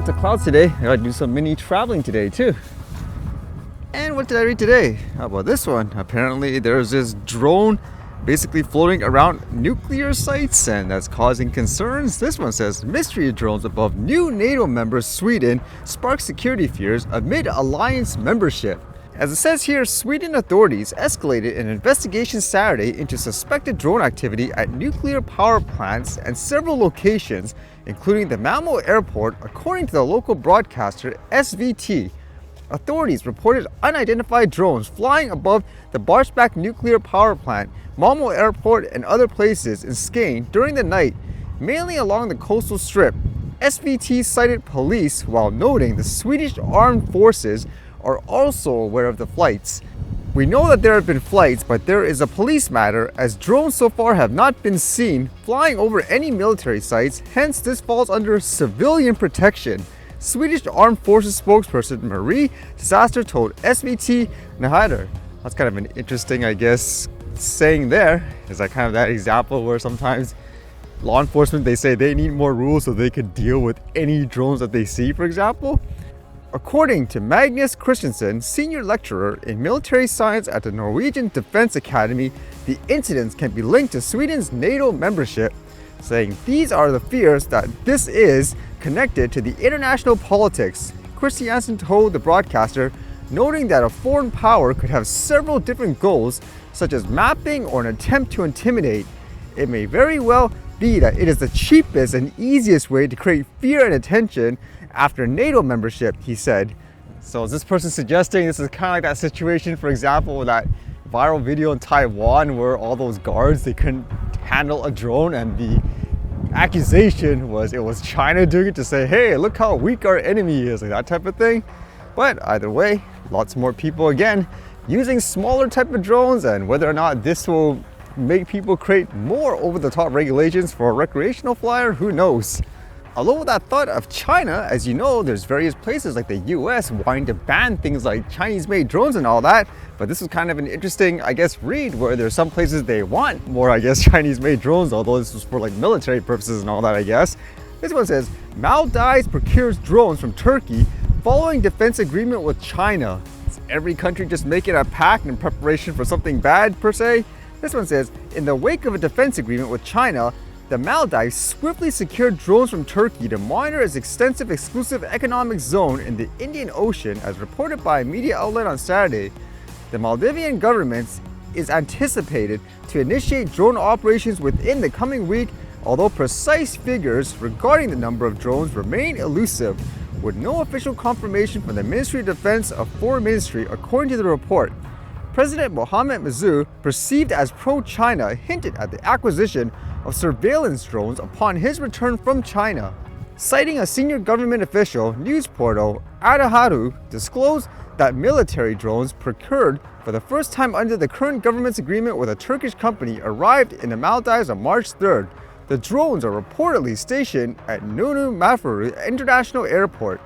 lots of clouds today. I gotta do some mini traveling today too. And what did I read today? How about this one? Apparently there's this drone basically floating around nuclear sites, and that's causing concerns. This one says mystery drones above new NATO member Sweden spark security fears amid alliance membership. As it says here, Sweden authorities escalated an investigation Saturday into suspected drone activity at nuclear power plants and several locations, including the Malmo airport, according to the local broadcaster SVT. Authorities reported unidentified drones flying above the Barsebäck nuclear power plant, Malmo airport, and other places in Skane during the night, mainly along the coastal strip. SVT cited police while noting the Swedish armed forces are also aware of the flights. We know that there have been flights, but there is a police matter as drones so far have not been seen flying over any military sites, hence this falls under civilian protection. Swedish Armed Forces spokesperson Marie Disaster told SVT Nyheter. That's kind of an interesting, I guess, saying there. Is that kind of that example where sometimes law enforcement, they say they need more rules so they could deal with any drones that they see, for example? According to Magnus Christensen, senior lecturer in military science at the Norwegian Defense Academy, the incidents can be linked to Sweden's NATO membership, saying these are the fears that this is connected to the international politics. Christiansen told the broadcaster, noting that a foreign power could have several different goals, such as mapping or an attempt to intimidate. It may very well be that it is the cheapest and easiest way to create fear and attention after NATO membership, he said. So is this person suggesting this is kind of like that situation, for example, that viral video in Taiwan where all those guards, they couldn't handle a drone, and the accusation was it was China doing it to say, hey, look how weak our enemy is, like that type of thing. But either way, lots more people again using smaller type of drones, and whether or not this will make people create more over-the-top regulations for a recreational flyer, who knows? Although with that thought of China, as you know, there's various places like the US wanting to ban things like Chinese-made drones and all that, but this is kind of an interesting, I guess, read where there's some places they want more, I guess, Chinese-made drones, although this was for like military purposes and all that, I guess. This one says, Maldives procures drones from Turkey following defense agreement with China. Is every country just making a pact in preparation for something bad, per se? This one says, in the wake of a defense agreement with China, the Maldives swiftly secured drones from Turkey to monitor its extensive exclusive economic zone in the Indian Ocean, as reported by a media outlet on Saturday. The Maldivian government is anticipated to initiate drone operations within the coming week, although precise figures regarding the number of drones remain elusive, with no official confirmation from the Ministry of Defense of Foreign Ministry, according to the report. President Mohamed Bazoum, perceived as pro-China, hinted at the acquisition of surveillance drones upon his return from China. Citing a senior government official, news portal Adaharu disclosed that military drones procured for the first time under the current government's agreement with a Turkish company arrived in the Maldives on March 3rd. The drones are reportedly stationed at Nunu Mafuru International Airport.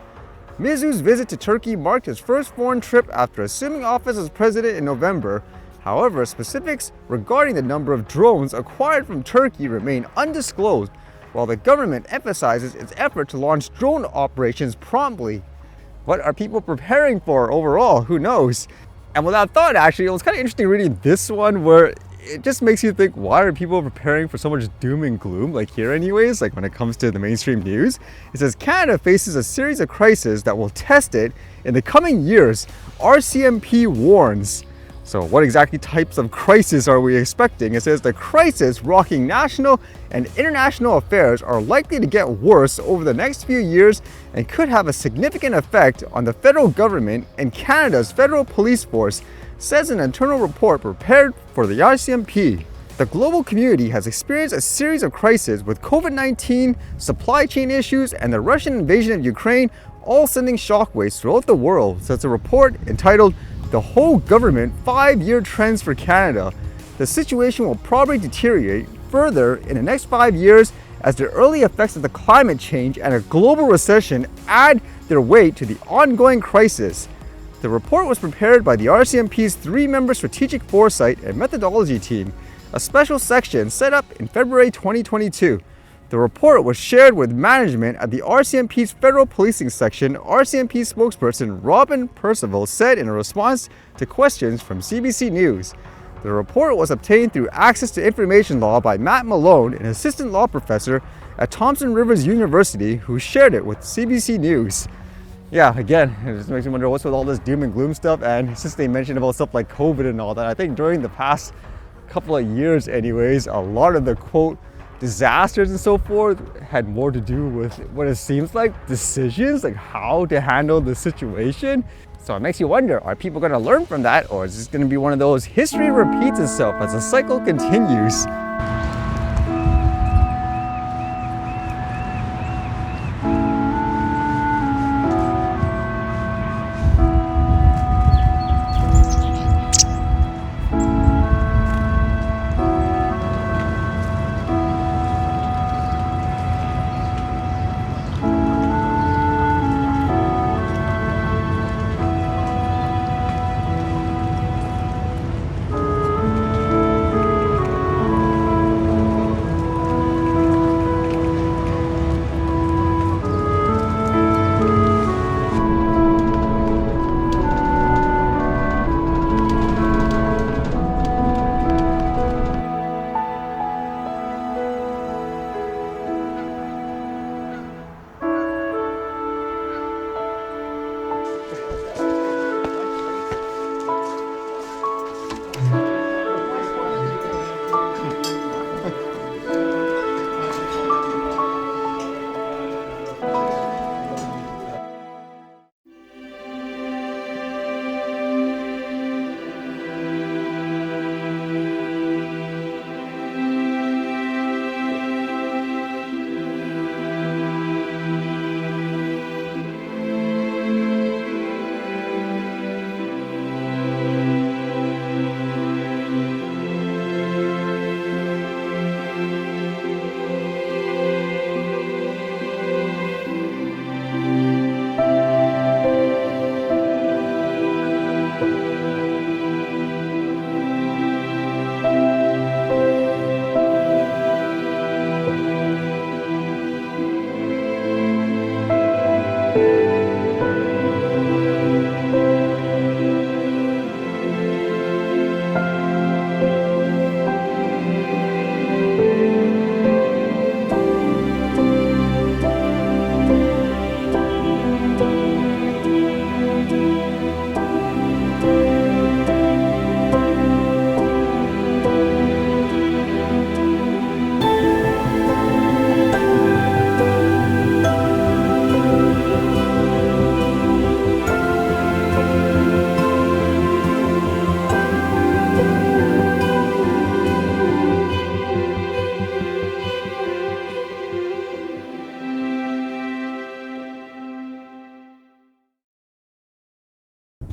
Mizu's visit to Turkey marked his first foreign trip after assuming office as president in November. However, specifics regarding the number of drones acquired from Turkey remain undisclosed, while the government emphasizes its effort to launch drone operations promptly. What are people preparing for overall? Who knows? And with that thought, actually, it was kind of interesting reading this one where it just makes you think, why are people preparing for so much doom and gloom, like here anyways, like when it comes to the mainstream news? It says Canada faces a series of crises that will test it in the coming years, RCMP warns. So what exactly types of crisis are we expecting? It says the crisis rocking national and international affairs are likely to get worse over the next few years and could have a significant effect on the federal government and Canada's federal police force, says an internal report prepared for the RCMP. The global community has experienced a series of crises with COVID-19, supply chain issues, and the Russian invasion of Ukraine, all sending shockwaves throughout the world, says a report entitled The Whole Government 5-Year Trends for Canada. The situation will probably deteriorate further in the next 5 years as the early effects of the climate change and a global recession add their weight to the ongoing crisis. The report was prepared by the RCMP's 3-member Strategic Foresight and Methodology team, a special section set up in February 2022. The report was shared with management at the RCMP's Federal Policing Section. RCMP spokesperson Robin Percival said in a response to questions from CBC News. The report was obtained through Access to Information Law by Matt Malone, an assistant law professor at Thompson Rivers University, who shared it with CBC News. Yeah, again, it just makes me wonder what's with all this doom and gloom stuff. And since they mentioned about stuff like COVID and all that, I think during the past couple of years anyways, a lot of the quote disasters and so forth had more to do with what it seems like decisions, like how to handle the situation. So it makes you wonder, are people going to learn from that, or is this going to be one of those history repeats itself as the cycle continues?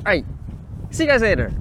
Alright, see you guys later.